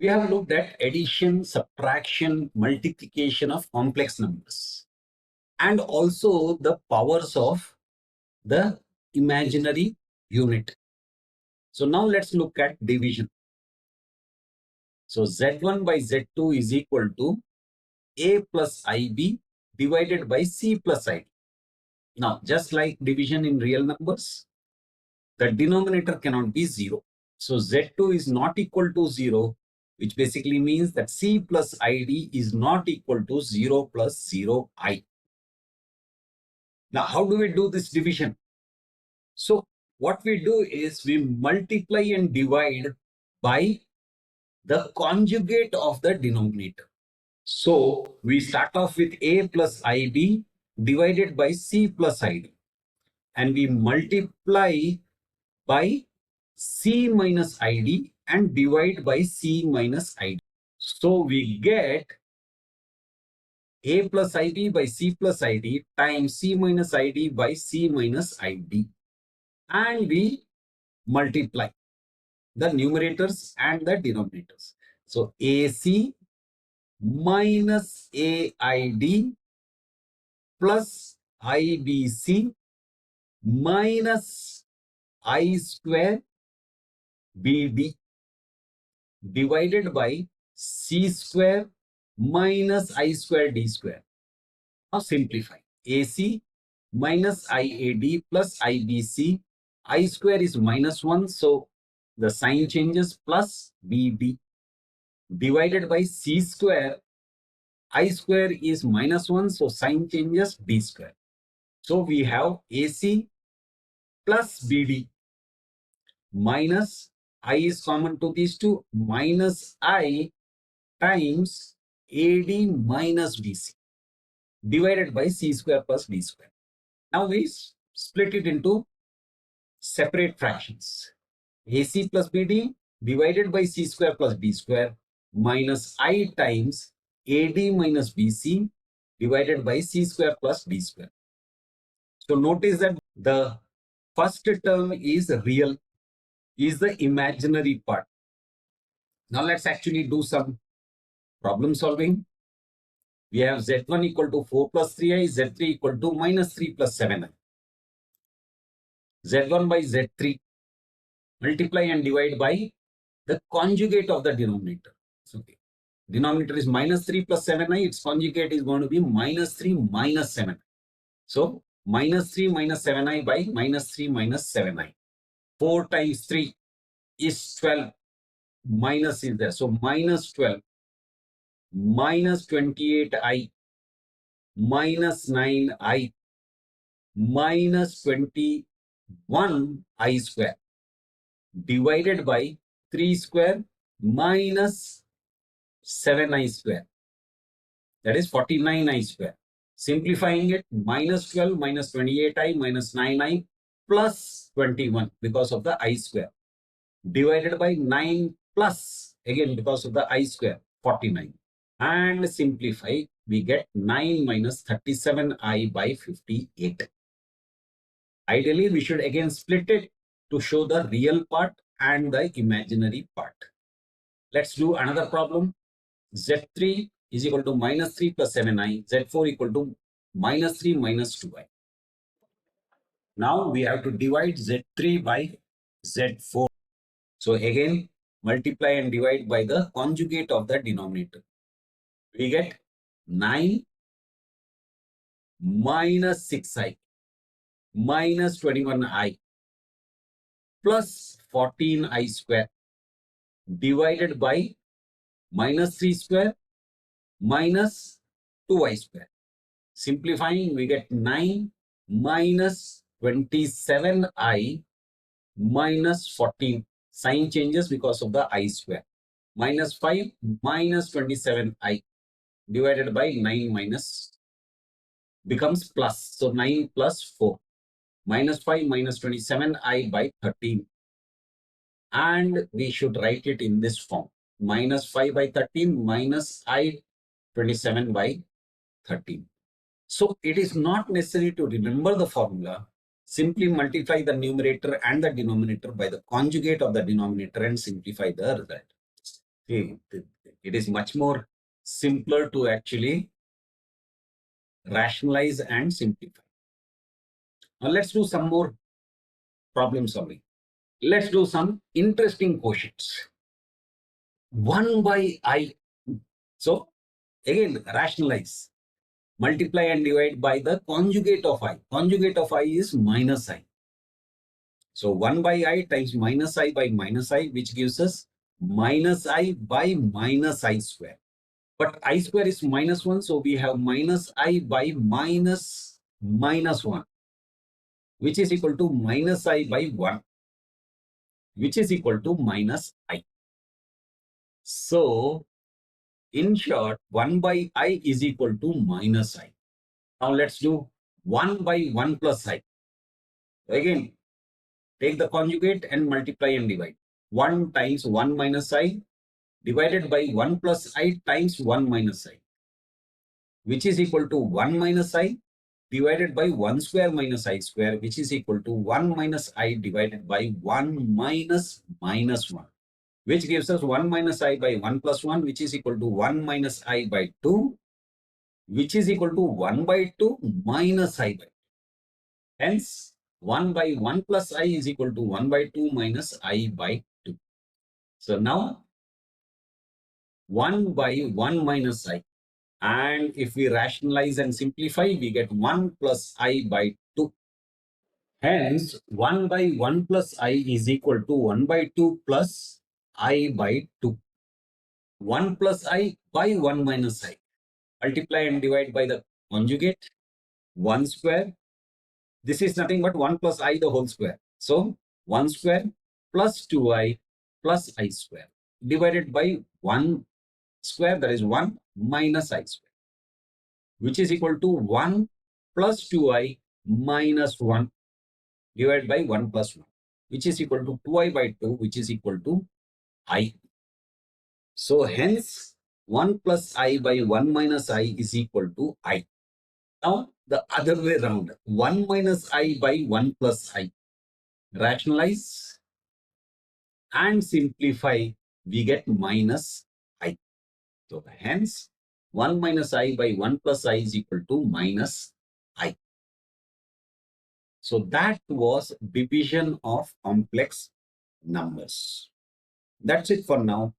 We have looked at addition, subtraction, multiplication of complex numbers, and also the powers of the imaginary unit. So now let's look at division. So Z1 by Z2 is equal to A plus IB divided by C plus ID. Now, just like division in real numbers, the denominator cannot be 0. So Z2 is not equal to 0, which basically means that C plus ID is not equal to 0 plus 0I. Now, how do we do this division? So what we do is we multiply and divide by the conjugate of the denominator. So we start off with A plus IB divided by C plus ID, and we multiply by C minus ID and divide by C minus ID. So we get A plus IB by C plus ID times C minus ID by C minus ID, and we multiply the numerators and the denominators. So AC minus AID plus IBC minus I square BD divided by C square minus I square D square. Now simplify. AC minus IAD plus IBC. I square is minus 1, so the sign changes, plus BD divided by C square. I square is minus 1, so sign changes, D square. So we have AC plus BD minus I is common to these two, minus I times AD minus BC divided by C square plus D square. Now we split it into separate fractions. AC plus BD divided by C square plus D square minus I times AD minus BC divided by C square plus D square. So notice that the first term is real, is the imaginary part. Now let's actually do some problem solving. We have Z1 equal to 4 plus 3i, Z3 equal to minus 3 plus 7i. Z1 by Z3, multiply and divide by the conjugate of the denominator. Okay. Denominator is minus 3 plus 7i, its conjugate is going to be minus 3 minus 7i. So minus 3 minus 7i by minus 3 minus 7i. 4 times 3 is 12, minus is there. So minus 12 minus 28i minus 9i minus 21i square divided by 3 square minus 7i square, that is 49i square. Simplifying it, minus 12 minus 28i minus 9i plus 21 because of the I square divided by 9 plus, again because of the I square, 49. And simplify, we get 9 minus 37i by 58. Ideally, we should again split it to show the real part and the imaginary part. Let's do another problem. Z3 is equal to minus 3 plus 7i, Z4 equal to minus 3 minus 2i. Now we have to divide Z3 by Z4. So again, multiply and divide by the conjugate of the denominator. We get 9 minus 6i minus 21i plus 14i square divided by minus 3 square minus 2i square. Simplifying, we get 9 minus 27i minus 14. Sign changes because of the I square. Minus 5 minus 27i divided by 9 minus becomes plus. So 9 plus 4. Minus 5 minus 27i by 13. And we should write it in this form. Minus 5 by 13 minus I 27 by 13. So it is not necessary to remember the formula. Simply multiply the numerator and the denominator by the conjugate of the denominator and simplify the result. Okay, it is much more simpler to actually rationalize and simplify. Now let's do some more problem solving. Let's do some interesting quotients. 1 by I. So again, rationalize. Multiply and divide by the conjugate of I. Conjugate of I is minus I. So 1 by I times minus I by minus I, which gives us minus I by minus I square. But I square is minus 1, so we have minus I by minus 1, which is equal to minus I by 1, which is equal to minus I. So in short, 1 by I is equal to minus I. Now let's do 1 by 1 plus I. Again, take the conjugate and multiply and divide. 1 times 1 minus I divided by 1 plus I times 1 minus I, which is equal to 1 minus I divided by 1 square minus I square, which is equal to 1 minus I divided by 1 minus minus 1, which gives us 1 minus I by 1 plus 1, which is equal to 1 minus I by 2, which is equal to 1 by 2 minus I by 2. Hence, 1 by 1 plus I is equal to 1 by 2 minus I by 2. So now 1 by 1 minus I. And if we rationalize and simplify, we get 1 plus I by 2. Hence, 1 by 1 plus I is equal to 1 by 2 plus I by 2. 1 plus I by 1 minus I. Multiply and divide by the conjugate. 1 square. This is nothing but 1 plus I the whole square. So, 1 square plus 2I plus I square divided by 1 square, that is 1 minus I square, which is equal to 1 plus 2I minus 1 divided by 1 plus 1, which is equal to 2I by 2, which is equal to I. So hence 1 plus I by 1 minus I is equal to I. Now the other way around, 1 minus I by 1 plus I. Rationalize and simplify, we get minus I. So hence 1 minus I by 1 plus I is equal to minus I. So that was division of complex numbers. That's it for now.